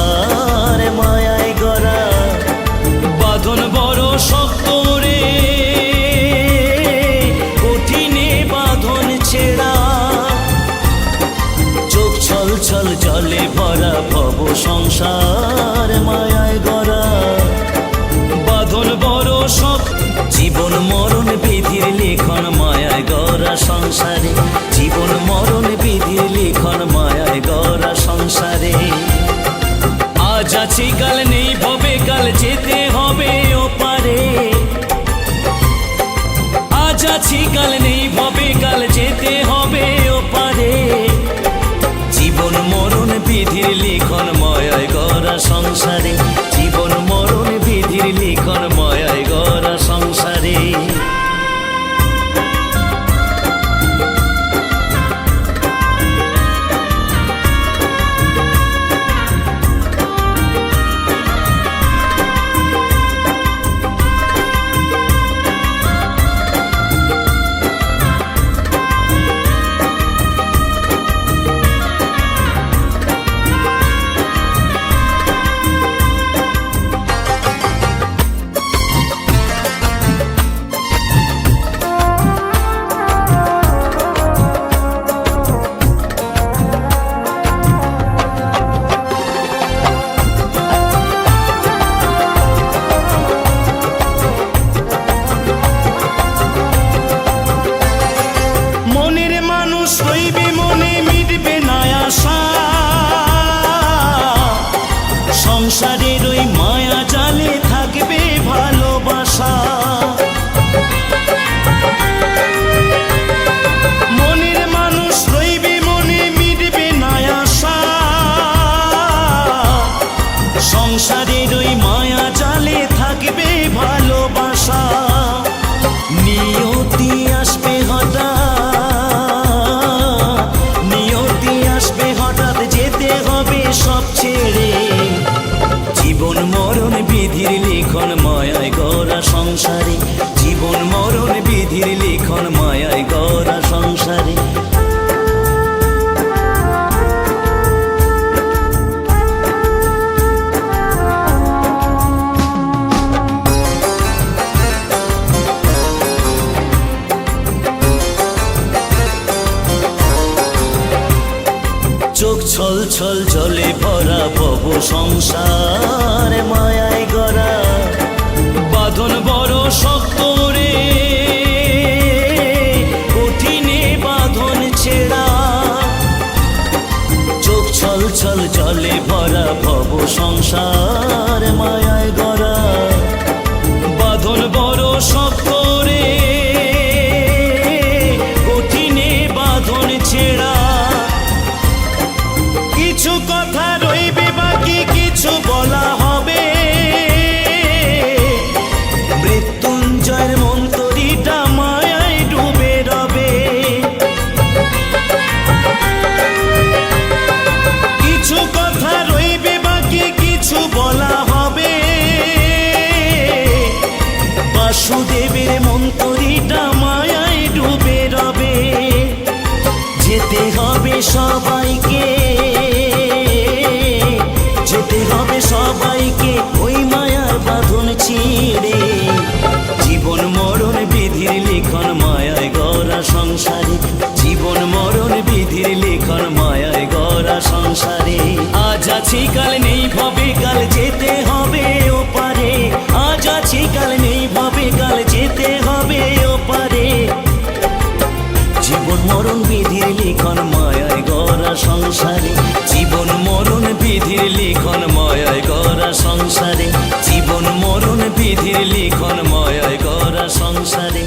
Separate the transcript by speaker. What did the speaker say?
Speaker 1: সংসার মায়ায় গড়া। বাঁধন বড় শক্ত রে, কঠিনে বাঁধন ছেড়া। চোখ ছল ছল জলে ভরা ভব সংসার মায়ায় গড়া। বাঁধন বড় শক্ত, জীবন মরণ বিধির লিখন মায়ায় গড়া সংসারে। জীবন মরণ বিধির লিখন মায়ায় গড়া সংসারে। আজ আছি কাল নেই ভবে কাল যেতে হবে ওপারে। আজ আছি কাল নেই ভবে কাল যেতে হবে ওপারে। জীবন মরণ বিধির লিখন মায়ায় গড়া সংসারে। জীবন মরণ বিধির লিখন মায়ায় গড়া সংসারে। সংসারের ওই মায়া জালে থাকবে ভালোবাসা। মনের মানুষ রইবে মনে, মিটবে না আশা। সংসারের ওই মায়া জালে থাকবে ভালোবাসা। নিয়তি আসবে হঠাৎ, নিয়তি আসবে হঠাৎ, যেতে হবে সব ছেড়ে। জীবন মরণ বিধির লিখন মায়ায় গড়া সংসারে। জীবন মরণ বিধির লিখন মায়ায় গড়া সংসারে। চোখ ছল ছল জলে ভরা ভব সংসার মায়ায় গড়া। বাঁধন বড় শক্ত রে, কঠিনে বাঁধন ছেড়া। চোখ ছল ছল জলে ভরা ভব সংসার মায়ায় গড়া। বাঁধন বড় শক্ত রে, কঠিনে বাঁধন ছেড়া। কিছু কথা রইবে বাকি, কিছু বলা হবে। মৃত্যুঞ্জয়ের মন্ত্রীটা মায়ায় ডুবে রবে। কিছু কথা রইবে বাকি, কিছু বলা হবে। বাসুদেবের মন্ত্রীটা মায়ায় ডুবে রবে। যেতে হবে সবাইকে, যেতে হবে সবাইকে ওই মায়ার বাঁধন ছিঁড়ে। জীবন মরণ বিধির লিখন মায়ায় গড়া সংসারে। জীবন মরণ বিধির লিখন মায়ায় গড়া সংসারে। আজ আছি কাল নেই ভবে কাল যেতে হবে ওপারে। আজ আছি কাল নেই ভবে কাল যেতে হবে ওপারে। জীবন মরণ বিধির লিখন মায়ায় গড়া সংসারে। জীবন মরণ বিধির লিখন মায়ায় গড়া সংসারে। জীবন মরণ বিধির লিখন মায়ায় গড়া সংসারে।